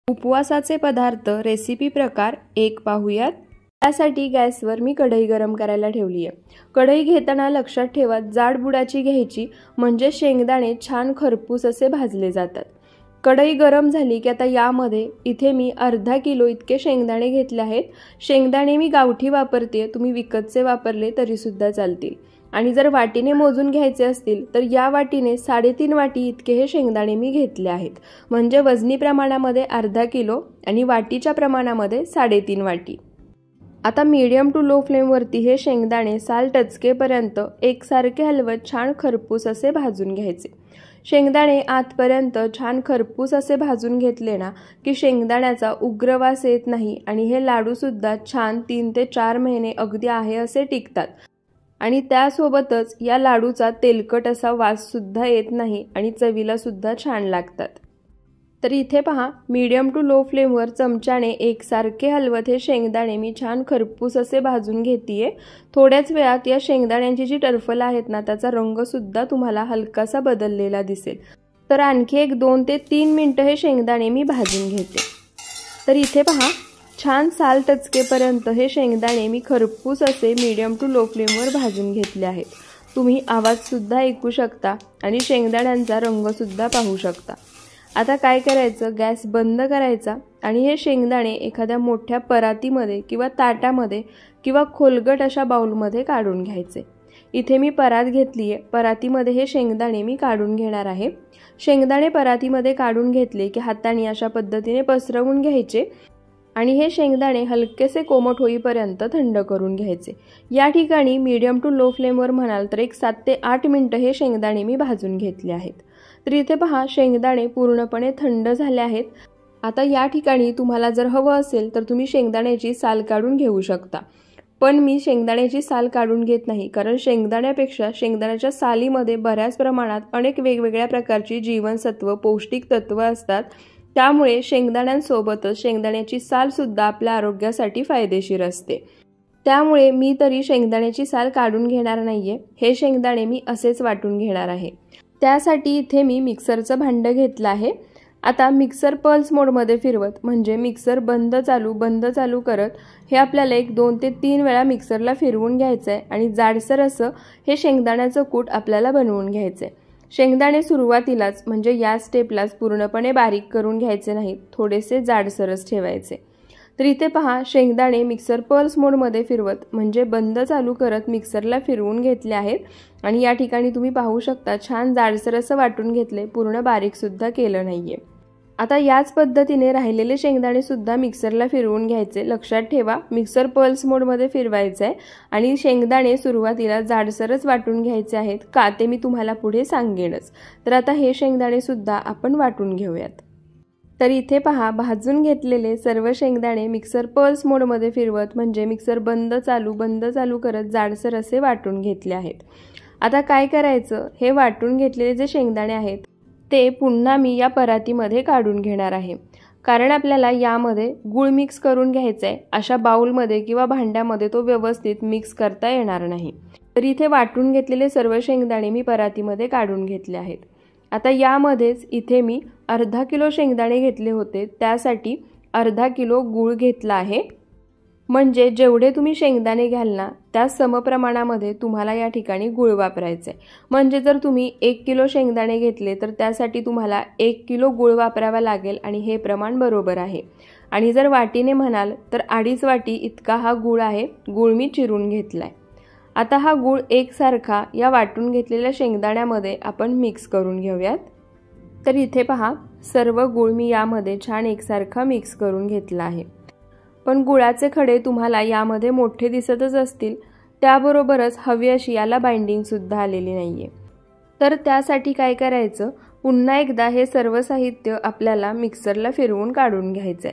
उपवासाचे पदार्थ रेसिपी प्रकार 1 पाहूयात। त्यासाठी गॅसवर मी कढई गरम करायला ठेवली आहे। कढई घेताना लक्षात ठेवा जाड बुडाची घ्यायची, म्हणजे शेंगदाणे छान खरपूस असे भाजले जातात। कढई गरम झाली की आता यामध्ये इथे मी अर्धा किलो इतके शेंगदाणे घेतले आहेत। शेंगदाणे मी गावठी वापरते, तुम्ही विकतचे वापरले तरी सुद्धा चालतील। आणि जर वाटीने मोजून घ्यायचे असतील तर या वाटीने 3.5 वाटी इतके हे शेंगदाणे मी घेतले आहेत, म्हणजे वजनी प्रमाणामध्ये अर्धा किलो आणि वाटीच्या प्रमाणामध्ये 3.5 वाटी। आता मीडियम टू लो फ्लेम वरती हे शेंगदाणे साल टचकेपर्यंत एकसारखे हलवत छान खरपूस असे भाजून घ्यायचे। शेंगदाणे आतपर्यंत छान खरपूस असे भाजून घेतले ना की शेंगदाण्याचा उग्र वास येत नाही आणि हे लाडू सुद्धा छान 3 ते 4 महिने अगदी आहे असे टिकतात। आणि त्यासोबतच या लाडूचा तेलकट असा वास सुद्धा येत नाही आणि चवीला सुद्धा छान लागतात। तर इथे पहा मीडियम टू लो फ्लेमवर चमच्याने एकसारखे हलवत हे शेंगदाणे मी छान खरपूस असे भाजून घेतेय। थोड्याच वेळात या शेंगदाण्यांची जी टरफल आहेत ना त्याचा रंग सुद्धा तुम्हाला हलकासा बदललेला दिसेल। तर आणखी 2 ते 3 मिनिटं हे शेंगदाणे मी भाजून घेते। तर इथे पहा छान साल टचकेपर्यंत हे शेंगदाणे मी खरपूस असे मीडियम टू लो फ्लेमवर भाजून घेतले आहेत। तुम्ही आवाज सुद्धा ऐकू शकता आणि शेंगदाण्यांचा रंग सुद्धा पाहू शकता। आता काय करायचं, गॅस बंद करायचा आणि हे शेंगदाणे एखाद्या मोठ्या परातीमध्ये किंवा ताटामध्ये किंवा खोलगट अशा बाउलमध्ये काढून घ्यायचे। इथे मी परात घेतली आहे, परातीमध्ये हे शेंगदाणे मी काढून घेणार आहे। शेंगदाणे परातीमध्ये काढून घेतले की हाताने अशा पद्धतीने पसरवून घ्यायचे आणि हे शेंगदाणे हलकेसे कोमट होईपर्यंत थंड करून घ्यायचे। या ठिकाणी मीडियम टू लो फ्लेमवर म्हणाल तर 7 ते 8 मिनिटं हे शेंगदाणे मी भाजून घेतले आहेत। तर इथे पहा शेंगदाणे पूर्णपणे थंड झाले आहेत। आता या ठिकाणी तुम्हाला जर हवं असेल तर तुम्ही शेंगदाण्याची साल काढून घेऊ शकता, पण मी शेंगदाण्याची साल काढून घेत नाही, कारण शेंगदाण्यापेक्षा शेंगदाण्याच्या सालीमध्ये बऱ्याच प्रमाणात अनेक वेगवेगळ्या प्रकारची जीवनसत्व पौष्टिक तत्व असतात। त्यामुळे शेंगदाण्यांसोबतच शेंगदाण्याची साल सुद्धा आपल्या आरोग्यासाठी फायदेशीर असते। त्यामुळे मी तरी शेंगदाण्याची साल काढून घेणार नाहीये, हे शेंगदाणे मी असेच वाटून घेणार आहे। त्यासाठी इथे मी मिक्सरचं भांडं घेतलं आहे। आता मिक्सर पल्स मोडमध्ये फिरवत, म्हणजे मिक्सर बंद चालू करत हे आपल्याला 2 ते 3 वेळा मिक्सरला फिरवून घ्यायचं आहे आणि जाडसर असं हे शेंगदाण्याचं कूट आपल्याला बनवून घ्यायचं आहे। शेंगदाणे सुरुवातीलाच म्हणजे या स्टेपलाच पूर्णपणे बारीक करून घ्यायचे नाहीत, थोडेसे जाडसरच ठेवायचे। तर इथे पहा शेंगदाणे मिक्सर पल्स मोडमध्ये फिरवत, म्हणजे बंद चालू करत मिक्सरला फिरवून घेतले आहेत आणि या ठिकाणी तुम्ही पाहू शकता छान जाडसर असं वाटून घेतले, पूर्ण बारीक सुद्धा केलं नाहीये। आता याच पद्धतीने राहिलेले शेंगदाणे सुद्धा मिक्सरला फिरवून घ्यायचे। लक्षात ठेवा मिक्सर पल्स मोडमध्ये फिरवायचं आहे आणि शेंगदाणे सुरुवातीला जाडसरच वाटून घ्यायचे आहेत, का ते मी तुम्हाला पुढे सांगेनच। तर आता हे शेंगदाणे सुद्धा आपण वाटून घेऊयात। तर इथे पहा भाजून घेतलेले सर्व शेंगदाणे मिक्सर पल्स मोडमध्ये फिरवत, म्हणजे मिक्सर बंद चालू करत जाडसर असे वाटून घेतले आहेत। आता काय करायचं, हे वाटून घेतलेले जे शेंगदाणे आहेत ते पुन्हा मी या परातीमध्ये काढून घेणार आहे, कारण आपल्याला यामध्ये गूळ मिक्स करून घ्यायचा आहे। अशा बाउलमध्ये किंवा भांड्यामध्ये तो व्यवस्थित मिक्स करता येणार नाही। तर इथे वाटून घेतलेले सर्व शेंगदाणे मी परातीमध्ये काढून घेतले आहेत। आता यामध्येच इथे मी अर्धा किलो शेंगदाणे घेतले होते, त्यासाठी अर्धा किलो गूळ घेतला आहे। म्हणजे जेवढे तुम्ही शेंगदाणे घ्याल ना त्या समप्रमाणामध्ये तुम्हाला या ठिकाणी गूळ वापरायचे। म्हणजे जर तुम्ही 1 किलो शेंगदाणे घेतले तर त्यासाठी तुम्हाला 1 किलो गूळ वापरावा लागेल आणि हे प्रमाण बरोबर आहे। आणि जर वाटीने म्हणाल तर 2.5 वाटी इतका हा गूळ आहे, गूळ मी चिरून घेतलाय। आता हा गूळ एकसारखा या वाटून घेतलेल्या शेंगदाण्यामध्ये आपण मिक्स करून घेऊयात। तर इथे पहा सर्व गूळ मी यामध्ये छान एकसारखा मिक्स करून घेतला आहे। पण गुळाचे खडे तुम्हाला यामध्ये मोठे दिसतच असतील, त्याबरोबरच हवी अशी याला बाइंडिंग सुद्धा आलेली नाहीये। तर त्यासाठी काय करायचं, पुन्हा एकदा हे सर्व साहित्य आपल्याला मिक्सरला फिरवून काढून घ्यायचंय।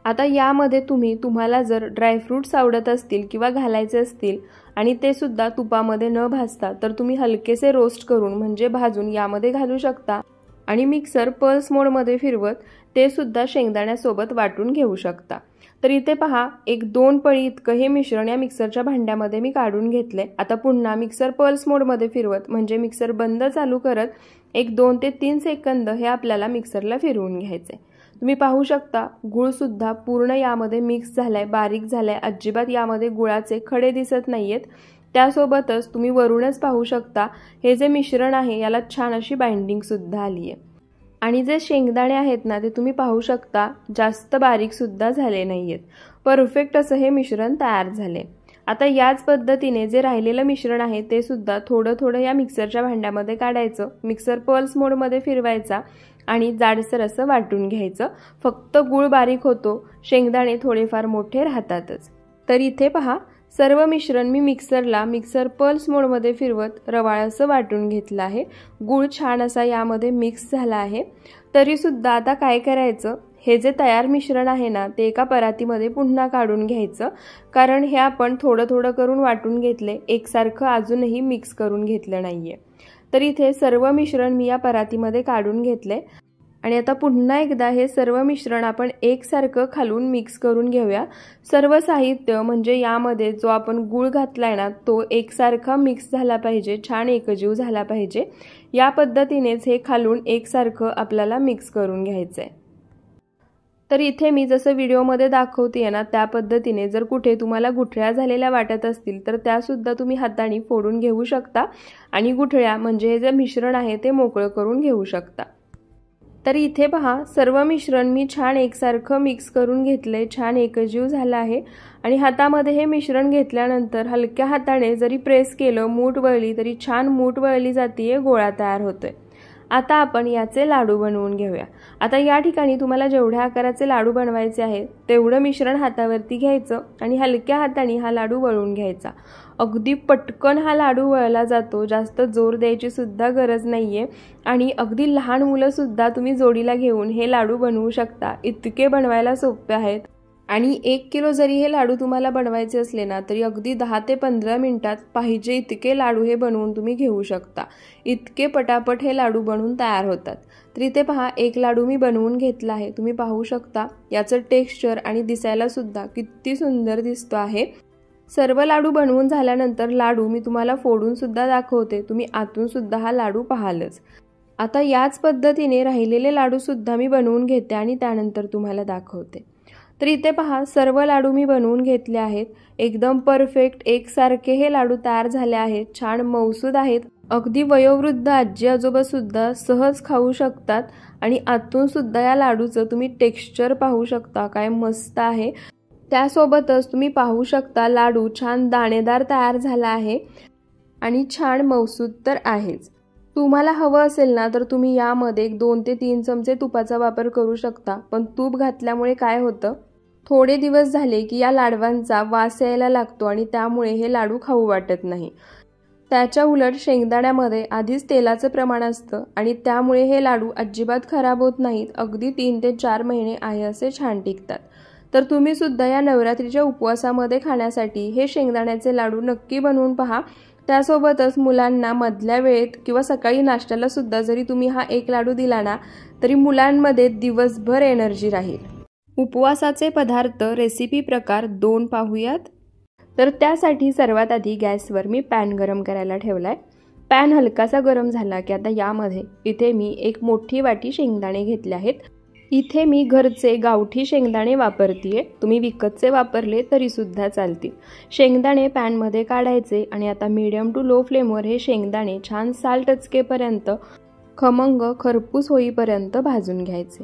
आता यामध्ये तुम्हाला जर ड्रायफ्रूट्स आवडत असतील किंवा घालायचे असतील आणि ते सुद्धा तुपामध्ये न भाजता, तर तुम्ही हलकेसे रोस्ट करून म्हणजे भाजून यामध्ये घालू शकता आणि मिक्सर पल्स मोडमध्ये फिरवत ते सुद्धा शेंगदाण्यासोबत वाटून घेऊ शकता। तर इथे पहा 1-2 पळी इतकं हे मिश्रण या मिक्सरच्या भांड्यामध्ये मी काढून घेतले। आता पुन्हा मिक्सर पल्स मोडमध्ये फिरवत, म्हणजे मिक्सर बंद चालू करत 1-2 ते 3 सेकंद हे आपल्याला मिक्सरला फिरवून घ्यायचे। तुम्ही पाहू शकता गूळसुद्धा पूर्ण यामध्ये मिक्स झालाय, बारीक झालाय, अजिबात यामध्ये गुळाचे खडे दिसत नाहीयेत। त्यासोबतच तुम्ही वरूनच पाहू शकता हे जे मिश्रण आहे याला छान अशी बाइंडिंग सुद्धा आली आहे आणि जे शेंगदाणे आहेत ना ते तुम्ही पाहू शकता जास्त बारीक सुद्धा झाले नाहीयेत, परफेक्ट असं हे मिश्रण तयार झाले। आता याच पद्धतीने जे राहिलेलं मिश्रण आहे ते सुद्धा थोडं थोडं या मिक्सरच्या भांड्यामध्ये काढायचं, मिक्सर पल्स मोडमध्ये फिरवायचा आणि जाडसर असं वाटून घ्यायचं। फक्त गूळ बारीक होतो, शेंगदाणे थोडेफार मोठे राहतातच। तर इथे पहा सर्व मिश्रण मी मिक्सर पल्स मोडमध्ये फिरवत रवाळ असं वाटून घेतलं आहे। गूळ छान असा यामध्ये मिक्स झाला आहे। तरी सुद्धा आता काय करायचं, हे जे तयार मिश्रण आहे ना ते एका परातीमध्ये पुन्हा काढून घ्यायचं, कारण हे आपण थोडं थोडं करून वाटून घेतले, एकसारखं अजूनही मिक्स करून घेतलं नाहीये। तर इथे सर्व मिश्रण मी या परातीमध्ये काढून घेतले आणि आता पुन्हा एकदा हे सर्व मिश्रण आपण एकसारखं खालून मिक्स करून घेऊया। सर्व साहित्य म्हणजे यामध्ये जो आपण गूळ घातलाय ना तो एकसारखा मिक्स झाला पाहिजे, छान एकजीव झाला पाहिजे। या पद्धतीनेच हे खालून एकसारखं आपल्याला मिक्स करून घ्यायचंय। तर इथे मी जसं व्हिडिओमध्ये दाखवते ना त्या पद्धतीने जर कुठे तुम्हाला गुठळ्या झालेल्या वाटत असतील तर त्या सुद्धा तुम्ही हाताने फोडून घेऊ शकता आणि गुठळ्या म्हणजे हे जे मिश्रण आहे ते मोकळं करून घेऊ शकता। तर इथे पहा सर्व मिश्रण मी छान एकसारखं मिक्स करून घेतले, छान एकजीव झाला आहे आणि हातामध्ये हे मिश्रण घेतल्यानंतर हलक्या हाताने जरी प्रेस केलं, मूठ वळली तरी छान मूठ वळली जाते, गोळा तयार होतोय। आता आपण याचे लाडू बनवून घेऊया। आता या ठिकाणी तुम्हाला जेवढ्या आकाराचे लाडू बनवायचे आहेत तेवढं मिश्रण हातावरती घ्यायचं आणि हलक्या हाताने हा लाडू वळून घ्यायचा। अगदी पटकन हा लाडू वळला जातो, जास्त जोर द्यायची सुद्धा गरज नाहीये आणि अगदी लहान मुलं सुद्धा तुम्ही जोडीला घेऊन हे लाडू बनवू शकता, इतके बनवायला सोपे आहेत। आणि 1 किलो जरी हे लाडू तुम्हाला बनवायचे असले ना तरी अगदी 10 ते 15 मिनिटात पाहिजे इतके लाडू हे बनवून तुम्ही घेऊ शकता, इतके पटापट हे लाडू बनवून तयार होतात। तर इथे पहा एक लाडू मी बनवून घेतला आहे, तुम्ही पाहू शकता याचं टेक्स्चर आणि दिसायला सुद्धा किती सुंदर दिसतो आहे। सर्व लाडू बनवून झाल्यानंतर लाडू मी तुम्हाला फोडून सुद्धा दाखवते, तुम्ही आतून सुद्धा हा लाडू पाहालच। आता याच पद्धतीने राहिलेले लाडू सुद्धा मी बनवून घेते आणि त्यानंतर तुम्हाला दाखवते। तर इथे पहा सर्व लाडू मी बनवून घेतले आहेत, एकदम परफेक्ट एकसारखे हे लाडू तयार झाले आहेत, छान मऊसूद आहेत। अगदी वयोवृद्ध आजी आजोबा सुद्धा सहज खाऊ शकतात आणि आतून सुद्धा या लाडूचं तुम्ही टेक्स्चर पाहू शकता, काय मस्त आहे। त्यासोबतच तुम्ही पाहू शकता लाडू छान दाणेदार तयार झाला आहे आणि छान मऊसूद तर आहेच। तुम्हाला हवं असेल ना तर तुम्ही यामध्ये 2 ते 3 चमचे तुपाचा वापर करू शकता, पण तूप घातल्यामुळे काय होतं, थोडे दिवस झाले की या लाडवांचा वास यायला लागतो आणि त्यामुळे हे लाडू खाऊ वाटत नाही। त्याच्या उलट शेंगदाण्यामध्ये आधीच तेलाचं प्रमाण असतं आणि त्यामुळे हे लाडू अजिबात खराब होत नाहीत, अगदी 3 ते 4 महिने आहे असे छान टिकतात। तर तुम्ही सुद्धा या नवरात्रीच्या उपवासामध्ये खाण्यासाठी हे शेंगदाण्याचे लाडू नक्की बनवून पहा। त्यासोबतच मुलांना मधल्या वेळेत किंवा सकाळी नाश्त्याला सुद्धा जरी तुम्ही हा एक लाडू दिला ना तरी मुलांमध्ये दिवसभर एनर्जी राहील। उपवासाचे पदार्थ रेसिपी प्रकार 2 पाहूयात। तर त्यासाठी सर्वात आधी गॅसवर मी पॅन गरम करायला ठेवलाय। पॅन हलकासा गरम झाला की आता यामध्ये इथे मी 1 मोठी वाटी शेंगदाणे घेतले आहेत। इथे मी घरचे गावठी शेंगदाणे वापरतीये, तुम्ही विकतचे वापरले तरी सुद्धा चालतील। शेंगदाणे पॅन मध्ये काढायचे आणि आता मीडियम टू लो फ्लेमवर हे शेंगदाणे छान साल टचकेपर्यंत खमंग खरपूस होईपर्यंत भाजून घ्यायचे।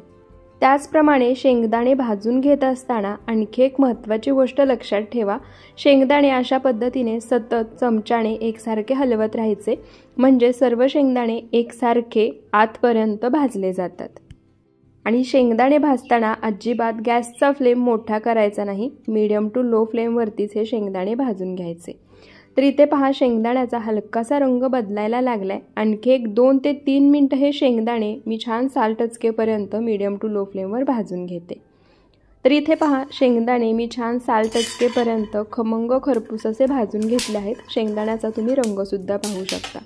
त्याचप्रमाणे शेंगदाणे भाजून घेत असताना आणखी एक महत्त्वाची गोष्ट लक्षात ठेवा, शेंगदाणे अशा पद्धतीने सतत चमच्याने एकसारखे हलवत राहायचे, म्हणजे सर्व शेंगदाणे एकसारखे आतपर्यंत भाजले जातात। आणि शेंगदाणे भाजताना अजिबात गॅसचा फ्लेम मोठा करायचा नाही, मीडियम टू लो फ्लेमवरतीच हे शेंगदाणे भाजून घ्यायचे। तर इथे पहा शेंगदाण्याचा हलकासा रंग बदलायला लागलाय, आणखी एक 2 ते 3 मिनिटं हे शेंगदाणे मी छान साल टचकेपर्यंत मीडियम टू लो फ्लेमवर भाजून घेते। तर इथे पहा शेंगदाणे मी छान साल टचकेपर्यंत खमंग खरपूस असे भाजून घेतले आहेत। शेंगदाण्याचा तुम्ही रंग सुद्धा पाहू शकता।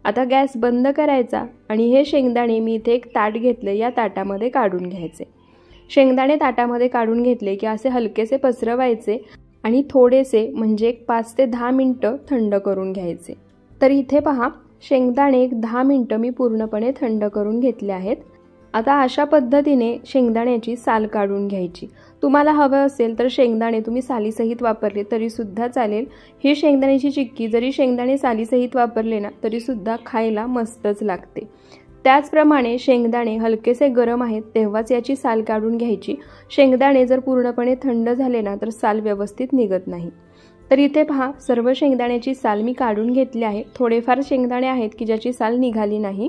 आता गॅस बंद करायचा आणि हे शेंगदाणे मी इथे एक ताट घेतले, या ताटामध्ये काढून घ्यायचे। शेंगदाणे ताटामध्ये काढून घेतले की असे हलकेसे पसरवायचे आणि थोडेसे म्हणजे 5 ते 10 मिनिटं थंड करून घ्यायचे। तर इथे पहा शेंगदाणे 10 मिनिटं मी पूर्णपणे थंड करून घेतले आहेत। आता अशा पद्धतीने शेंगदाण्याची साल काढून घ्यायची। तुम्हाला हवं असेल तर शेंगदाणे तुम्ही सालीसहित वापरले तरी सुद्धा चालेल। ही शेंगदाण्याची चिक्की जरी शेंगदाणे सालीसहित वापरले ना तरी सुद्धा खायला मस्तच लागते। त्याचप्रमाणे शेंगदाणे हलकेसे गरम आहेत तेव्हाच याची साल काढून घ्यायची। शेंगदाणे जर पूर्णपणे थंड झाले ना तर साल व्यवस्थित निघत नाही। तर इथे पहा, सर्व शेंगदाण्याची साल मी काढून घेतली आहे। थोडेफार शेंगदाणे आहेत की ज्याची साल निघाली नाही।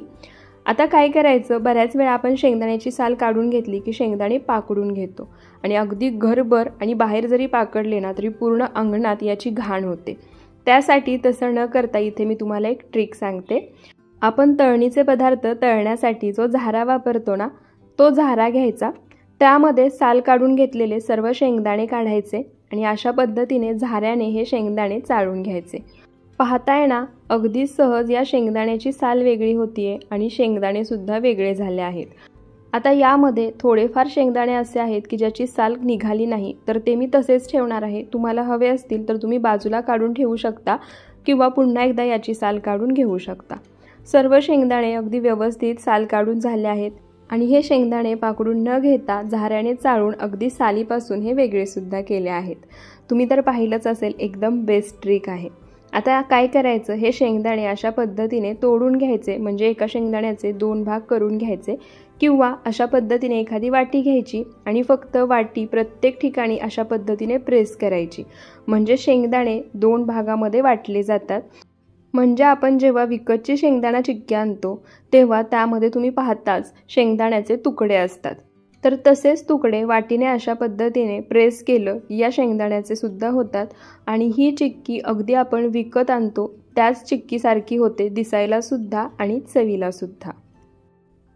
आता काय करायचं, बऱ्याच वेळा आपण शेंगदाण्याची साल काढून घेतली की शेंगदाणे पाकडून घेतो आणि अगदी घरभर आणि बाहेर जरी पाकडले ना तरी पूर्ण अंगणात याची घाण होते। त्यासाठी तसं न करता इथे मी तुम्हाला एक ट्रिक सांगते। आपण तळणीचे पदार्थ तळण्यासाठी जो झारा वापरतो ना तो झारा घ्यायचा, त्यामध्ये साल काढून घेतलेले सर्व शेंगदाणे काढायचे आणि अशा पद्धतीने झाऱ्याने हे शेंगदाणे चाळून घ्यायचे। पाहताय ना, अगदी सहज या शेंगदाण्याची साल वेगळी होतीये आणि शेंगदाणे सुद्धा वेगळे झाले आहेत। आता यामध्ये थोडेफार शेंगदाणे असे आहेत की ज्याची साल निघाली नाही तर ते मी तसेच ठेवणार आहे। तुम्हाला हवे असतील तर तुम्ही बाजूला काढून ठेवू शकता किंवा पुन्हा एकदा याची साल काढून घेऊ शकता। सर्व शेंगदाणे अगदी व्यवस्थित साल काढून झाले आहेत आणि हे शेंगदाणे पाकडून न घेता झाऱ्याने चाळून अगदी सालीपासून हे वेगळे सुद्धा केले आहेत। तुम्ही तर पाहिलंच असेल, एकदम बेस्ट ट्रिक आहे। आता काय करायचं, हे शेंगदाणे अशा पद्धतीने तोडून घ्यायचे, म्हणजे एका शेंगदाण्याचे 2 भाग करून घ्यायचे किंवा अशा पद्धतीने एखादी वाटी घ्यायची आणि फक्त वाटी प्रत्येक ठिकाणी अशा पद्धतीने प्रेस करायची, म्हणजे शेंगदाणे 2 भागामध्ये वाटले जातात। म्हणजे आपण जेव्हा विकतची शेंगदाणा चिक्की आणतो तेव्हा त्यामध्ये तुम्ही पाहताच शेंगदाण्याचे तुकडे असतात, तर तसेच तुकडे वाटीने अशा पद्धतीने प्रेस केलं या शेंगदाण्याचे सुद्धा होतात आणि ही चिक्की अगदी आपण विकत आणतो त्याच चिक्कीसारखी होते, दिसायला सुद्धा आणि चवीला सुद्धा।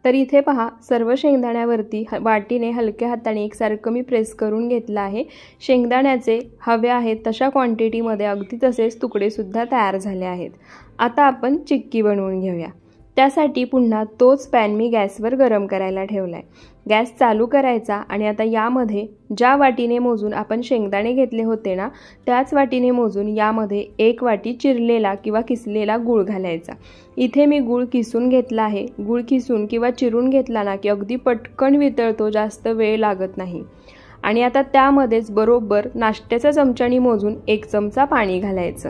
तर इथे पहा, सर्व शेंगदाण्यावरती वाटीने हलक्या हाताने एकसारखं मी प्रेस करून घेतलं आहे। शेंगदाण्याचे हवे आहेत तशा क्वांटिटीमध्ये अगदी तसेच तुकडे सुद्धा तयार झाले आहेत। आता आपण चिक्की बनवून घेऊया। त्यासाठी पुन्हा तोच पॅन मी गॅसवर गरम करायला ठेवलाय। गॅस चालू करायचा आणि आता यामध्ये ज्या वाटीने मोजून आपण शेंगदाणे घेतले होते ना त्याच वाटीने मोजून यामध्ये 1 वाटी चिरलेला किंवा किसलेला गूळ घालायचा। इथे मी गूळ किसून घेतला आहे। गूळ किसून किंवा चिरून घेतला ना की अगदी पटकन वितळतो, जास्त वेळ लागत नाही। आणि आता त्यामध्येच बरोबर नाश्त्याच्या चमच्याने मोजून 1 चमचा पाणी घालायचं।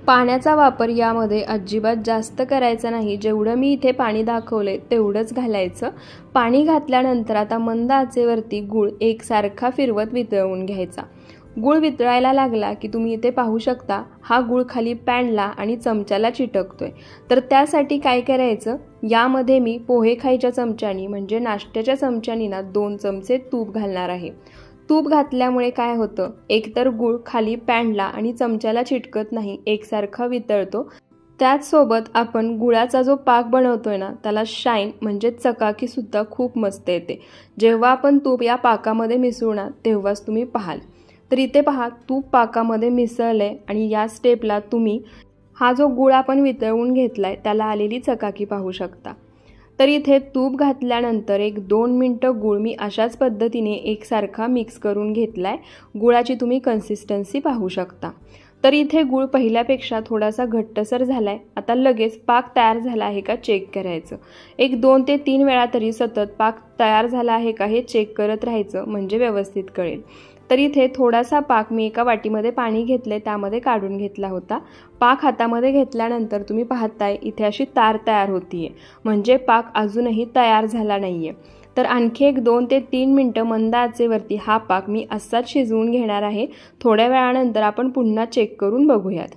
पाण्याचा वापर यामध्ये अजिबात जास्त करायचा नाही, जेवढं मी इथे पाणी दाखवले तेवढंच घालायचं। पाणी घातल्यानंतर आता मंद आचेवरती गूळ एकसारखा फिरवत वितळवून घ्यायचा। गूळ वितळायला लागला की तुम्ही इथे पाहू शकता हा गूळ खाली पॅनला आणि चमच्याला चिटकतोय। तर त्यासाठी काय करायचं, यामध्ये मी पोहे खायच्या चमच्यानी म्हणजे नाश्त्याच्या चमच्यानी ना 2 चमचे तूप घालणार आहे। तूप घातल्यामुळे काय होतं, एकतर गूळ खाली पॅनला आणि चमच्याला चिटकत नाही, एकसारखा वितळतो। त्याचसोबत आपण गुळाचा जो पाक बनवतोय ना त्याला शाईन म्हणजे चकाकी सुद्धा खूप मस्त येते। जेव्हा आपण तूप या पाकामध्ये मिसळू ना तेव्हाच तुम्ही पाहाल। तर इथे पहा, तूप पाकामध्ये मिसळले आणि या स्टेपला तुम्ही हा जो गुळ आपण वितळवून घेतलाय त्याला आलेली चकाकी पाहू शकता। तर इथे तूप घातल्यानंतर 1-2 मिनिटं गूळ मी अशाच पद्धतीने एकसारखा मिक्स करून घेतलाय। गुळाची तुम्ही कन्सिस्टन्सी पाहू शकता। तर इथे गूळ पहिल्यापेक्षा थोडासा घट्टसर झालाय। आता लगेच पाक तयार झाला आहे का चेक करायचं। 1-2 ते 3 वेळा तरी सतत पाक तयार झाला आहे का हे चेक करत राहायचं, म्हणजे व्यवस्थित कळेल। तर इथे थोडासा पाक मी एका वाटीमध्ये पाणी घेतले त्यामध्ये काढून घेतला होता। पाक हातामध्ये घेतल्यानंतर तुम्ही पाहताय इथे अशी तार तयार होतीये, म्हणजे पाक अजूनही तयार झाला नाहीये। तर आणखी 1-2 ते 3 मिनिटं मंद आचेवरती हा पाक मी असाच शिजवून घेणार आहे। थोड्या वेळानंतर आपण पुन्हा चेक करून बघूयात।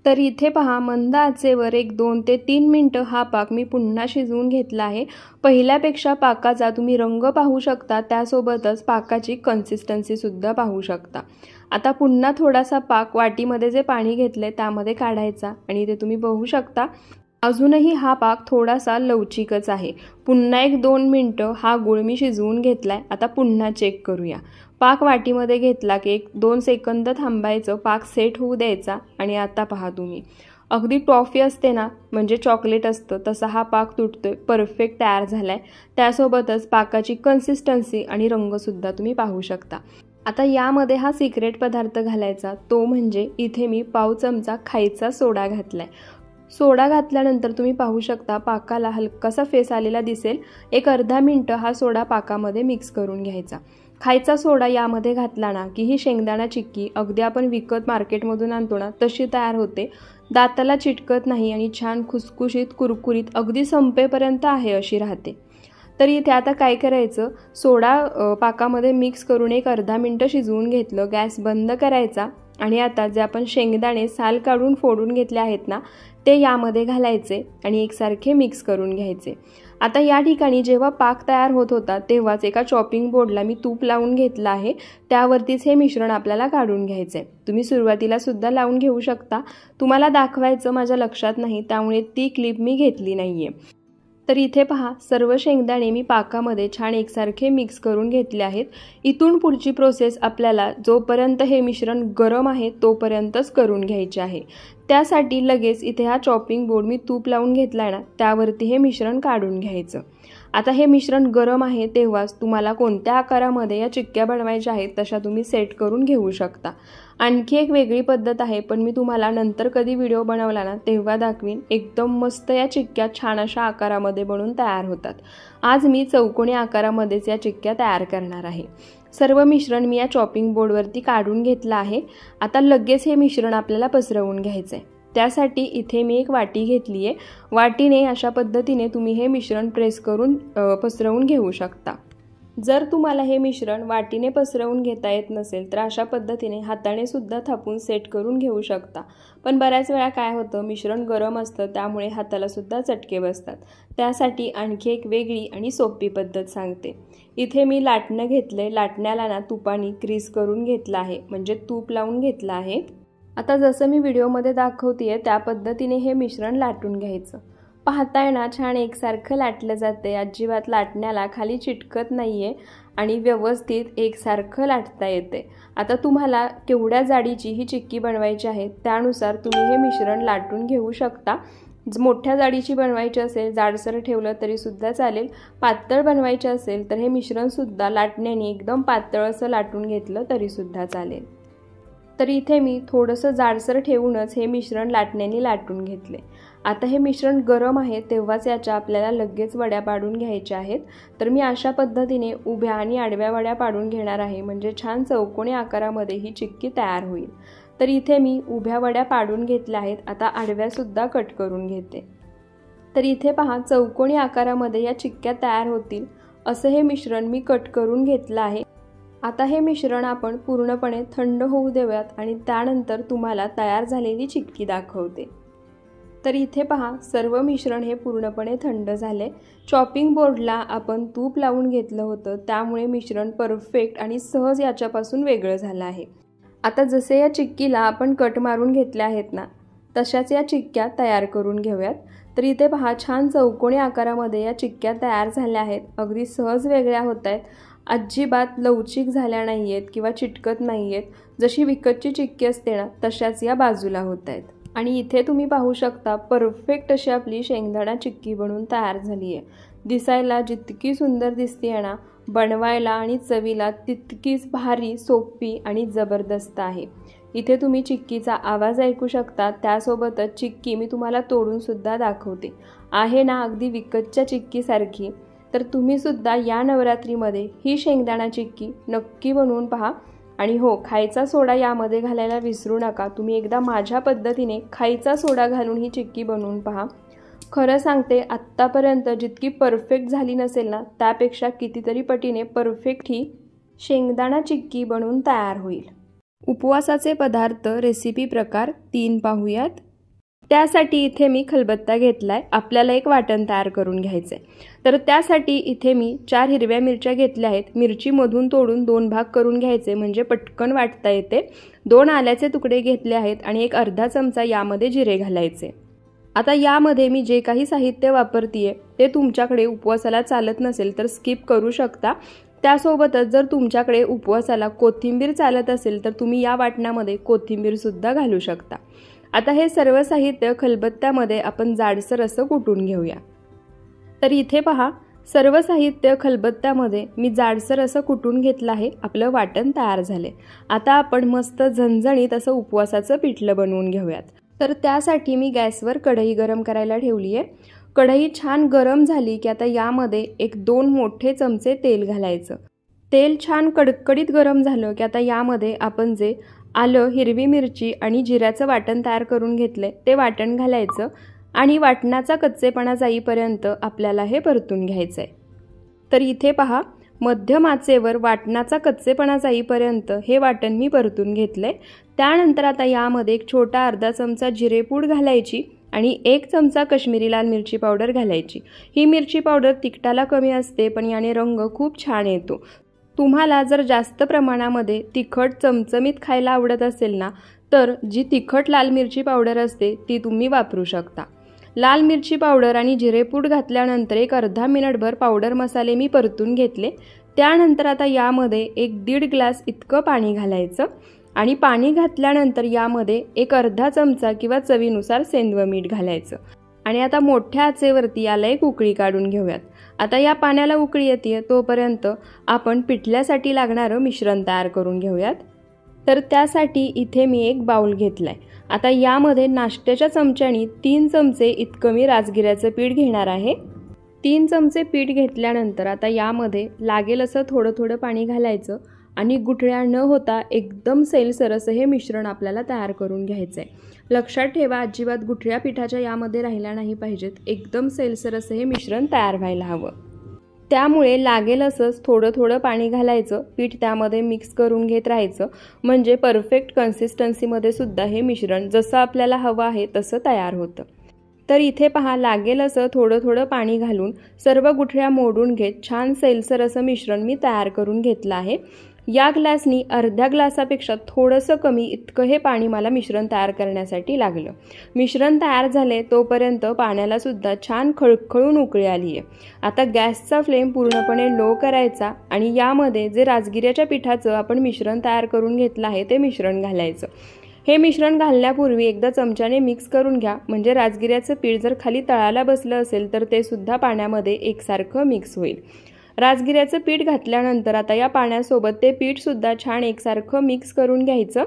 तर इथे पहा, मंद आचेवर 1-2 ते 3 मिनिटं हा पाक मी पुन्हा शिजवून घेतला आहे। पहिल्यापेक्षा पाकाचा तुम्ही रंग पाहू शकता, त्यासोबतच पाकाची कन्सिस्टन्सी सुद्धा पाहू शकता। आता पुन्हा थोडासा पाक वाटीमध्ये जे पाणी घेतले त्यामध्ये काढायचा आणि ते तुम्ही बघू शकता अजूनही हा पाक थोडासा लवचिकच आहे। पुन्हा 1-2 मिनिटं हा गूळ मी शिजवून घेतलाय। आता पुन्हा चेक करूया। पाक वाटीमध्ये घेतला की 1-2 सेकंद थांबायचं, पाक सेट होऊ द्यायचा आणि आता पहा तुम्ही अगदी टॉफी असते ना म्हणजे चॉकलेट असतं तसा हा पाक तुटतोय, परफेक्ट तयार झालाय। त्यासोबतच पाकाची कन्सिस्टन्सी आणि रंग सुद्धा तुम्ही पाहू शकता। आता यामध्ये हा सिक्रेट पदार्थ घालायचा, तो म्हणजे इथे मी पाव चमचा खायचा सोडा घातलाय। सोडा घातल्यानंतर तुम्ही पाहू शकता पाकाला हलकासा फेस आलेला दिसेल। एक अर्धा मिनिट हा सोडा पाकामध्ये मिक्स करून घ्यायचा। खायचा सोडा यामध्ये घातला ना की ही शेंगदाणा चिक्की अगदी आपण विकत मार्केटमधून आणतो ना तशी तयार होते। दाताला चिटकत नाही आणि छान खुसखुशीत कुरकुरीत अगदी संपेपर्यंत आहे अशी राहते। तर इथे आता काय करायचं, सोडा पाकामध्ये मिक्स करून एक अर्धा मिनिट शिजवून घेतलं। गॅस बंद करायचा आणि आता जे आपण शेंगदाणे साल काढून फोडून घेतले आहेत ना ते यामध्ये घालायचे आणि एकसारखे मिक्स करून घ्यायचे। आता या ठिकाणी जेव्हा पाक तयार होत होता तेव्हाच एका चॉपिंग बोर्डला मी तूप लावून घेतलं आहे, त्यावरतीच हे मिश्रण आपल्याला काढून घ्यायचं आहे। तुम्ही सुरुवातीला सुद्धा लावून घेऊ शकता, तुम्हाला दाखवायचं माझ्या लक्षात नाही त्यामुळे ती क्लिप मी घेतली नाहीये। तर इथे पहा सर्व शेंगदाणे मी पाकामध्ये छान एकसारखे मिक्स करून घेतले आहेत। इथून पुढची प्रोसेस आपल्याला जोपर्यंत हे मिश्रण गरम आहे तोपर्यंतच करून घ्यायचे आहे। त्यासाठी लगेच इथे हा चॉपिंग बोर्ड मी तूप लावून घेतलाय ना त्यावरती हे मिश्रण काढून घ्यायचं। आता हे मिश्रण गरम आहे तेव्हाच तुम्हाला कोणत्या आकारामध्ये या चिक्क्या बनवायच्या आहेत तशा तुम्ही सेट करून घेऊ शकता। आणखी एक वेगळी पद्धत आहे पण मी तुम्हाला नंतर कधी व्हिडिओ बनवला ना तेव्हा दाखवीन। एकदम मस्त या चिक्क्या छान अशा आकारामध्ये बनून तयार होतात। आज मी चौकोनी आकारामध्येच या चिक्क्या तयार करणार आहे। सर्व मिश्रण मी या चॉपिंग बोर्डवरती काढून घेतलं आहे। आता लगेच हे मिश्रण आपल्याला पसरवून घ्यायचं आहे। त्यासाठी इथे मी एक वाटी घेतली आहे। वाटीने अशा पद्धतीने तुम्ही हे मिश्रण प्रेस करून पसरवून घेऊ शकता। जर तुम्हाला हे मिश्रण वाटीने पसरवून घेता येत नसेल तर अशा पद्धतीने हाताने सुद्धा थापून सेट करून घेऊ शकता। पण बऱ्याच वेळा काय होतं, मिश्रण गरम असतं त्यामुळे हाताला सुद्धा चटके बसतात। त्यासाठी आणखी एक वेगळी आणि सोपी पद्धत सांगते। इथे मी लाटणं घेतले, लाटण्याला ना तुपाने ग्रीस करून घेतलं आहे, म्हणजे तूप लावून घेतलं आहे। आता जसं मी व्हिडिओमध्ये दाखवतेय त्या पद्धतीने हे मिश्रण लाटून घ्यायचं। पाहताय ना छान एकसारखं लाटलं जाते, अजिबात लाटण्याला खाली चिटकत नाहीये आणि व्यवस्थित एकसारखं लाटता येते। आता तुम्हाला केवढ्या जाडीची ही चिक्की बनवायची आहे त्यानुसार तुम्ही हे मिश्रण लाटून घेऊ शकता। मोठ्या जाडीची बनवायची असेल जाडसर ठेवलं तरी सुद्धा चालेल, पातळ बनवायचे असेल तर हे मिश्रण सुद्धा लाटण्याने एकदम पातळ असं लाटून घेतलं तरी सुद्धा चालेल। तर इथे मी थोडंसं जाडसर ठेवूनच हे मिश्रण लाटण्याने लाटून घेतले। आता हे मिश्रण गरम आहे तेव्हाच याच्या आपल्याला लगेच वड्या पाडून घ्यायच्या आहेत। तर मी अशा पद्धतीने उभ्या आणि आडव्या वड्या पाडून घेणार आहे, म्हणजे छान चौकोनी आकारामध्ये ही चिक्की तयार होईल। तर इथे मी उभ्या वड्या पाडून घेतल्या आहेत, आता आडव्या सुद्धा कट करून घेते। तर इथे पहा चौकोनी आकारामध्ये या चिक्क्या तयार होतील असं हे मिश्रण मी कट करून घेतलं आहे। आता हे मिश्रण आपण पूर्णपणे थंड होऊ देऊयात आणि त्यानंतर तुम्हाला तयार झालेली चिक्की दाखवते। तर इथे पहा सर्व मिश्रण हे पूर्णपणे थंड झाले। चॉपिंग बोर्डला आपण तूप लावून घेतलं होतं त्यामुळे मिश्रण परफेक्ट आणि सहज याच्यापासून वेगळं झालं आहे। आता जसे या चिक्कीला आपण कट मारून घेतले आहेत ना तशाच या चिक्क्या तयार करून घेऊयात। तर इथे पहा छान चौकोनी आकारामध्ये या चिक्क्या तयार झाल्या आहेत, अगदी सहज वेगळ्या होत आहेत, अजिबात लवचिक झाल्या नाही आहेत किंवा चिटकत नाही आहेत। जशी विकतची चिक्की असते ना तशाच या बाजूला होत आहेत। आणि इथे तुम्ही पाहू शकता परफेक्ट अशी आपली शेंगदाणा चिक्की बनवून तयार झाली आहे। दिसायला जितकी सुंदर दिसते ना बनवायला आणि चवीला तितकीच भारी, सोपी आणि जबरदस्त आहे। इथे तुम्ही चिक्कीचा आवाज ऐकू शकता, त्यासोबतच चिक्की मी तुम्हाला तोडून सुद्धा दाखवते आहे ना अगदी विकतच्या चिक्कीसारखी। तर तुम्ही सुद्धा या नवरात्रीमध्ये ही शेंगदाणा चिक्की नक्की बनवून पहा। आणि हो, खायचा सोडा यामध्ये घालायला विसरू नका। तुम्ही एकदा माझ्या पद्धतीने खायचा सोडा घालून ही चिक्की बनवून पहा। खरं सांगते आत्तापर्यंत जितकी परफेक्ट झाली नसेल ना त्यापेक्षा कितीतरी पटीने परफेक्ट ही शेंगदाणा चिक्की बनवून तयार होईल। उपवासाचे पदार्थ रेसिपी प्रकार 3 पाहूयात। त्यासाठी इथे मी खलबत्ता घेतलाय, आपल्याला एक वाटण तयार करून घ्यायचंय। तर त्यासाठी इथे मी 4 हिरव्या मिरच्या घेतल्या आहेत। मिरची मधून तोडून 2 भाग करून घ्यायचे म्हणजे पटकन वाटता येते। 2 आल्याचे तुकडे घेतले आहेत आणि एक अर्धा चमचा यामध्ये जिरे घालायचे। आता यामध्ये मी जे काही साहित्य वापरतेय ते तुमच्याकडे उपवासाला चालत नसेल तर स्किप करू शकता। त्यासोबतच जर तुमच्याकडे उपवासाला कोथिंबीर चालत असेल तर तुम्ही या वाटणामध्ये कोथिंबीर सुद्धा घालू शकता। आता हे सर्व साहित्य खलबत्त्यामध्ये आपण जाडसर असं कुटून घेऊया। तर इथे पहा सर्व साहित्य खलबत्त्यामध्ये मी जाडसर असं कुटून घेतलं आहे। आपलं वाटण तयार झाले। आता आपण मस्त झणझणीत असं उपवासाचं पिठलं बनवून घेऊयात। तर त्यासाठी मी गॅसवर कढई गरम करायला ठेवली आहे। कढई छान गरम झाली की आता यामध्ये 1-2 मोठे चमचे तेल घालायचं। तेल छान कडकडीत गरम झालं की आता यामध्ये आपण जे आलं, हिरवी मिरची आणि जिऱ्याचं वाटण तयार करून घेतलंय ते वाटण घालायचं आणि वाटणाचा कच्चेपणा जाईपर्यंत आपल्याला हे परतून घ्यायचंय। तर इथे पहा, मध्यम आचेवर वाटणाचा कच्चेपणा जाईपर्यंत हे वाटण मी परतून घेतलंय। त्यानंतर आता यामध्ये एक छोटा अर्धा चमचा जिरेपूड घालायची आणि 1 चमचा काश्मीरी लाल मिरची पावडर घालायची। ही मिरची पावडर तिखटाला कमी असते पण याने रंग खूप छान येतो। तुम्हाला जर जास्त प्रमाणामध्ये तिखट चमचमीत खायला आवडत असेल ना, तर जी तिखट लाल मिरची पावडर असते ती तुम्ही वापरू शकता। लाल मिरची पावडर आणि जिरेपूड घातल्यानंतर एक अर्धा मिनिटभर पावडर मसाले मी परतून घेतले। त्यानंतर आता यामध्ये 1-1.5 ग्लास इतकं पाणी घालायचं आणि पाणी घातल्यानंतर यामध्ये एक अर्धा चमचा किंवा चवीनुसार सेंधव मीठ घालायचं आणि आता मोठ्या आचेवरती याला एक उकळी काढून घेऊयात। आता या पाण्याला उकळी येते तोपर्यंत आपण पिठल्यासाठी लागणारं मिश्रण तयार करून घेऊयात। तर त्यासाठी इथे मी एक बाउल घेतलाय। आता यामध्ये नाश्त्याच्या चमच्याने 3 चमचे इतकं मी राजगिऱ्याचं पीठ घेणार आहे। 3 चमचे पीठ घेतल्यानंतर आता यामध्ये लागेल असं थोडं थोडं पाणी घालायचं आणि गुठळ्या न होता एकदम सैलसर असं हे मिश्रण आपल्याला तयार करून घ्यायचं आहे। लक्षात ठेवा, अजिबात गुठळ्या पिठाच्या यामध्ये राहिल्या नाही पाहिजेत। एकदम सैलसर असं हे मिश्रण तयार व्हायला हवं। त्यामुळे लागेल असंच थोडं थोडं पाणी घालायचं, पीठ त्यामध्ये मिक्स करून घेत राहायचं, म्हणजे परफेक्ट कन्सिस्टन्सीमध्ये सुद्धा हे मिश्रण जसं आपल्याला हवं आहे तसं तयार होतं। तर इथे पहा, लागेल असं थोडं थोडं पाणी घालून सर्व गुठळ्या मोडून घेत छान सैलसर असं मिश्रण मी तयार करून घेतलं आहे। या ग्लासनी अर्ध्या ग्लासापेक्षा थोडंसं कमी इतकं हे पाणी मला मिश्रण तयार करण्यासाठी लागलं। मिश्रण तयार झाले तोपर्यंत पाण्याला सुद्धा छान खळखळून उकळी आली आहे। आता गॅसचा फ्लेम पूर्णपणे लो करायचा आणि यामध्ये जे राजगिऱ्याच्या पिठाचं आपण मिश्रण तयार करून घेतलं आहे ते मिश्रण घालायचं। हे मिश्रण घालण्यापूर्वी एकदा चमच्याने मिक्स करून घ्या, म्हणजे राजगिऱ्याचं पीठ जर खाली तळाला बसलं असेल तर ते सुद्धा पाण्यामध्ये एकसारखं मिक्स होईल। राजगिऱ्याचं पीठ घातल्यानंतर आता या पाण्यासोबत ते पीठ सुद्धा छान एकसारखं मिक्स करून घ्यायचं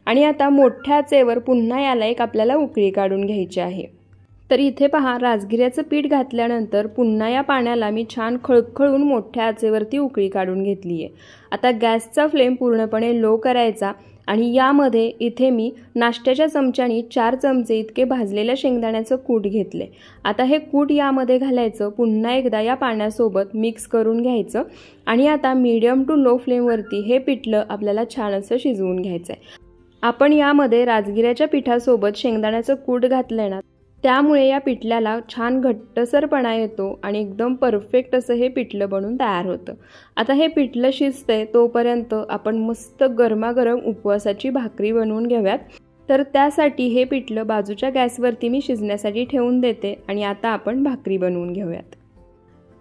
आणि आता मोठ्या आचेवर पुन्हा याला एक आपल्याला उकळी काढून घ्यायची आहे। तर इथे पहा, राजगिऱ्याचं पीठ घातल्यानंतर पुन्हा या पाण्याला मी छान खळखळून मोठ्या आचेवरती उकळी काढून घेतली आहे। आता गॅसचा फ्लेम पूर्णपणे लो करायचा आणि यामध्ये इथे मी नाश्त्याच्या चमच्याने 4 चमचे इतके भाजलेल्या शेंगदाण्याचं कूट घेतले। आता हे कूट यामध्ये घालायचं, पुन्हा एकदा या पाण्यासोबत मिक्स करून घ्यायचं आणि आता मीडियम टू लो फ्लेमवरती हे पिठलं आपल्याला छान असं शिजवून घ्यायचं आहे। आपण यामध्ये राजगिऱ्याच्या पिठासोबत शेंगदाण्याचं कूट घातलंय ना, त्यामुळे या पिठल्याला छान घट्टसरपणा येतो आणि एकदम परफेक्ट असं हे पिठलं बनून तयार होतं। आता हे पिठलं शिजतंय तोपर्यंत आपण मस्त गरमागरम उपवासाची भाकरी बनवून घेऊयात। तर त्यासाठी हे पिठलं बाजूच्या गॅसवरती मी शिजण्यासाठी ठेवून देते आणि आता आपण भाकरी बनवून घेऊयात।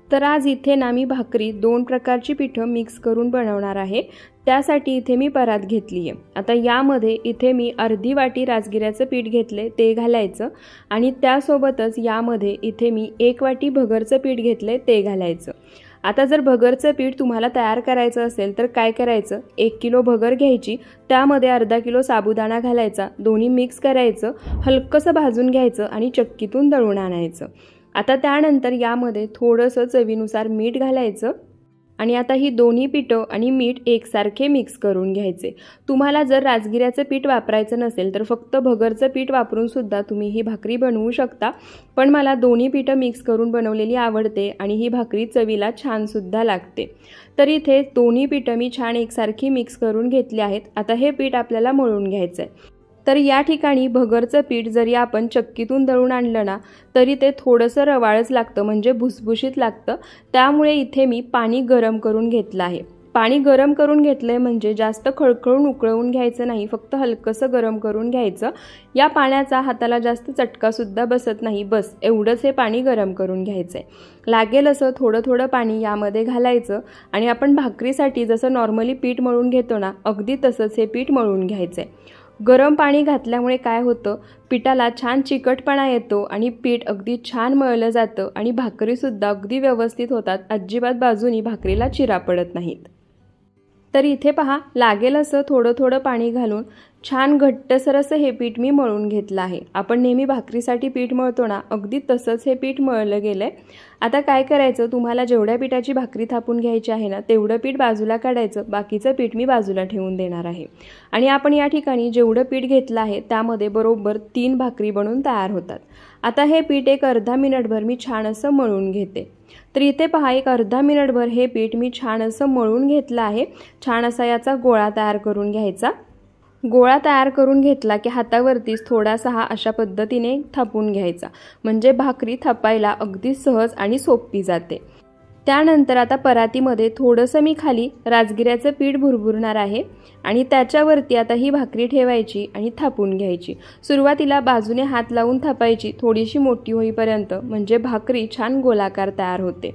तर आज इथे ना मी भाकरी 2 प्रकारची पिठं मिक्स करून बनवणार आहे। त्यासाठी इथे मी परात घेतली आहे। आता यामध्ये इथे मी अर्धी वाटी राजगिऱ्याचं पीठ घेतले ते घालायचं आणि त्यासोबतच यामध्ये इथे मी 1 वाटी भगरचं पीठ घेतले ते घालायचं। आता जर भगरचं पीठ तुम्हाला तयार करायचं असेल तर काय करायचं, 1 किलो भगर घ्यायची, त्यामध्ये अर्धा किलो साबुदाणा घालायचा, दोन्ही मिक्स करायचं, हलकंसं भाजून घ्यायचं आणि चक्कीतून दळून आणायचं। आता त्यानंतर यामध्ये थोडंसं चवीनुसार मीठ घालायचं आणि आता ही दोन्ही पिठं आणि मीठ एकसारखे मिक्स करून घ्यायचे। तुम्हाला जर राजगिऱ्याचं पीठ वापरायचं नसेल तर फक्त भगरचं पीठ वापरून सुद्धा तुम्ही ही भाकरी बनवू शकता, पण मला दोन्ही पिठं मिक्स करून बनवलेली आवडते आणि ही भाकरी चवीला छान सुद्धा लागते। तर इथे दोन्ही पिठं मी छान एकसारखी मिक्स करून घेतली आहेत। आता हे पीठ आपल्याला मळून घ्यायचं आहे। तर या ठिकाणी भगरचं पीठ जरी आपण चक्कीतून दळून आणलं ना तरी ते थोडंसं रवाळच लागतं, म्हणजे भुसभुशीत लागतं। त्यामुळे इथे मी पाणी गरम करून घेतलं आहे। पाणी गरम करून घेतलंय म्हणजे जास्त खळखळून उकळवून घ्यायचं नाही, फक्त हलकंसं गरम करून घ्यायचं। या पाण्याचा हाताला जास्त चटका सुद्धा बसत नाही, बस एवढंच हे पाणी गरम करून घ्यायचंय। लागेल असं थोडं थोडं पाणी यामध्ये घालायचं आणि आपण भाकरीसाठी जसं नॉर्मली पीठ मळून घेतो ना, अगदी तसंच हे पीठ मळून घ्यायचंय। गरम पाणी घातल्यामुळे काय होतं, पिठाला छान चिकटपणा येतो आणि पीठ अगदी छान मळलं जातं आणि भाकरीसुद्धा अगदी व्यवस्थित होतात, अजिबात बाजूनी भाकरीला चिरा पडत नाहीत। तर इथे पहा, लागेल असं थोडं थोडं पाणी घालून छान घट्टसर असं हे पीठ मी मळून घेतलं आहे। आपण नेहमी भाकरीसाठी पीठ मळतो ना, अगदी तसंच हे पीठ मळलं गेलंय। आता काय करायचं, तुम्हाला जेवढ्या पिठाची भाकरी थापून घ्यायची आहे ना, तेवढं पीठ बाजूला काढायचं, बाकीचं पीठ मी बाजूला ठेवून देणार आहे। आणि आपण या ठिकाणी जेवढं पीठ घेतलं आहे त्यामध्ये बरोबर 3 भाकरी बनून तयार होतात। आता हे पीठ एक अर्धा मिनिटभर मी छान असं मळून घेते। तर इथे पहा, एक अर्धा मिनिटभर हे पीठ मी छान असं मळून घेतलं आहे। छान असा याचा गोळा तयार करून घ्यायचा। गोळा तयार करून घेतला की हातावरतीच थोडासा हा अशा पद्धतीने थापून घ्यायचा, म्हणजे भाकरी थापायला अगदी सहज आणि सोपी जाते। त्यानंतर आता परातीमध्ये थोडंसं मी खाली राजगिऱ्याचं पीठ भुरभुरणार आहे आणि त्याच्यावरती आता ही भाकरी ठेवायची आणि थापून घ्यायची। सुरुवातीला बाजूने हात लावून थापायची, थोडीशी मोठी होईपर्यंत, म्हणजे भाकरी छान गोलाकार तयार होते।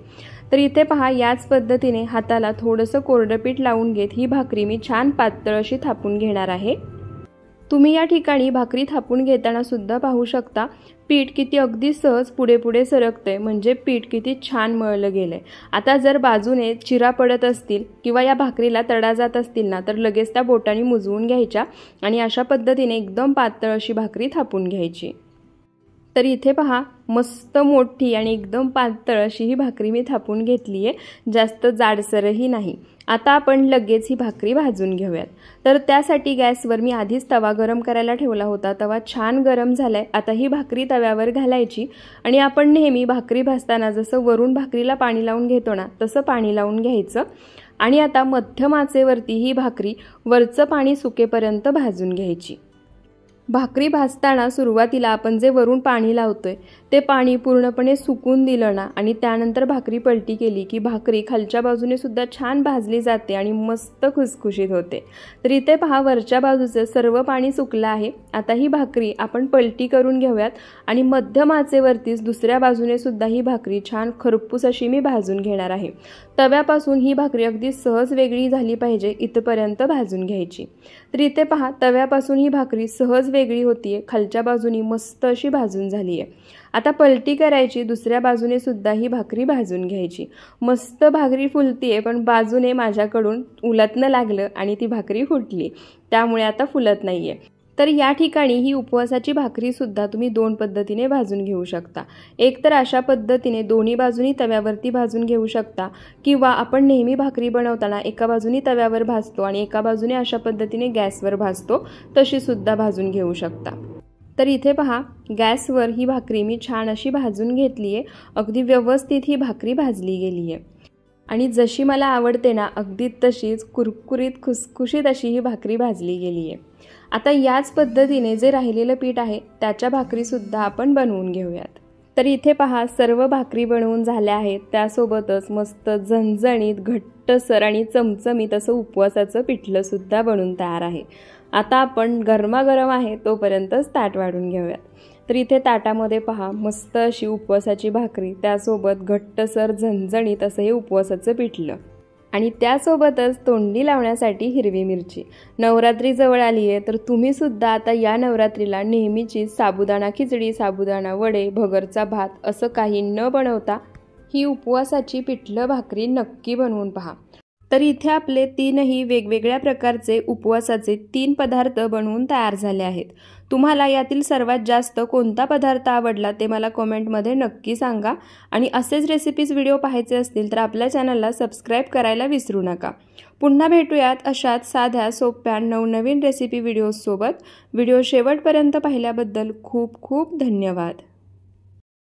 तर इथे पहा, याच पद्धतीने हाताला थोडंसं कोरडं पीठ लावून घेत ही भाकरी मी छान पातळ अशी थापून घेणार आहे। तुम्ही या ठिकाणी भाकरी थापून घेताना सुद्धा पाहू शकता पीठ किती अगदी सहज पुढे पुढे सरकते, म्हणजे पीठ किती छान मळलं गेलंय। आता जर बाजूने चिरा पडत असतील किंवा या भाकरीला तडा जात असतील ना, तर लगेच त्या बोटांनी मुजवून घ्यायच्या आणि अशा पद्धतीने एकदम पातळ अशी भाकरी थापून घ्यायची। तर इथे पहा, मस्त मोठी आणि एकदम पातळ अशी ही भाकरी मी थापून घेतली आहे, जास्त जाडसरही नाही। आता आपण लगेच ही भाकरी भाजून घेऊयात। तर त्यासाठी गॅसवर मी आधीच तवा गरम करायला ठेवला होता। तवा छान गरम झालाय। आता ही भाकरी तव्यावर घालायची आणि आपण नेहमी भाकरी भाजताना जसं वरून भाकरीला पाणी लावून घेतो ना, तसं पाणी लावून घ्यायचं आणि आता मध्यम आचेवरती ही भाकरी वरचं पाणी सुकेपर्यंत भाजून घ्यायची। भाकरी भाजताना सुरुवातीला आपण जे वरून पाणी लावतोय ते पाणी पूर्णपणे सुकून दिलं ना आणि त्यानंतर भाकरी पलटी केली की भाकरी खालच्या बाजूने सुद्धा छान भाजली जाते आणि मस्त खुसखुशीत होते। तर इथे पहा, वरच्या बाजूचं सर्व पाणी सुकलं आहे। आता ही भाकरी आपण पलटी करून घेऊयात आणि मध्यम आचेवरतीच दुसऱ्या बाजूने सुद्धा ही भाकरी छान खरपूस अशी मी भाजून घेणार आहे। तव्यापासून ही भाकरी अगदी सहज वेगळी झाली पाहिजे इथपर्यंत भाजून घ्यायची। तर इथे पहा, तव्यापासून ही भाकरी सहज वेगळी होतीये, खालच्या बाजूनी मस्त अशी भाजून झाली आहे। आता पलटी करायची, दुसऱ्या बाजूने सुद्धा ही भाकरी भाजून घ्यायची। मस्त भाकरी फुलतीये, पण बाजूने माझ्याकडून उलटणं लागलं आणि ती भाकरी फुटली, त्यामुळे आता फुलत नाहीये। तर या ठिकाणी ही उपवासाची भाकरी सुद्धा तुम्ही 2 पद्धतीने भाजून घेऊ शकता। एक तर अशा पद्धतीने दोन्ही बाजूनी तव्यावरती भाजून घेऊ शकता, किंवा आपण नेहमी भाकरी बनवताना एका बाजूनी तव्यावर भाजतो आणि एका बाजूने अशा पद्धतीने गॅसवर भाजतो, तशी सुद्धा भाजून घेऊ शकता। तर इथे पहा, गॅसवर ही भाकरी मी छान अशी भाजून घेतली आहे। अगदी व्यवस्थित ही भाकरी भाजली गेली आहे आणि जशी मला आवडते ना, अगदी तशीच कुरकुरीत खुसखुशीत अशी ही भाकरी भाजली गेली आहे। आता याच पद्धतीने जे राहिलेलं पीठ आहे त्याच्या भाकरीसुद्धा आपण बनवून घेऊयात। तर इथे पहा, सर्व भाकरी बनवून झाल्या आहेत। त्यासोबतच मस्त झणझणीत, घट्टसर आणि चमचमीत असं उपवासाचं पिठलं सुद्धा बनून तयार आहे। आता आपण गरमागरम आहे तोपर्यंतच ताट वाढून घेऊयात। तर इथे ताटामध्ये पहा, मस्त अशी उपवासाची भाकरी, त्यासोबत घट्टसर झणझणीत असं हे उपवासाचं पिठलं आणि त्यासोबतच तोंडी लावण्यासाठी हिरवी मिरची। नवरात्री जवळ आली आहे, तर तुम्ही सुद्धा आता या नवरात्रीला नेहमीची साबुदाणा खिचडी, साबुदाणा वडे, भगरचा भात असं काही न बनवता ही उपवासाची पिठलं भाकरी नक्की बनवून पहा। तर इथे आपले 3ही वेगवेगळ्या प्रकारचे उपवासाचे 3 पदार्थ बनवून तयार झाले आहेत। तुम्हाला यातील सर्वात जास्त कोणता पदार्थ आवडला ते मला कमेंटमध्ये नक्की सांगा आणि असेच रेसिपीज व्हिडिओ पाहायचे असतील तर आपल्या चॅनलला सबस्क्राईब करायला विसरू नका। पुन्हा भेटूयात अशाच साध्या सोप्या नवनवीन रेसिपी व्हिडिओज सोबत। व्हिडिओ शेवटपर्यंत पाहिल्याबद्दल खूप खूप धन्यवाद।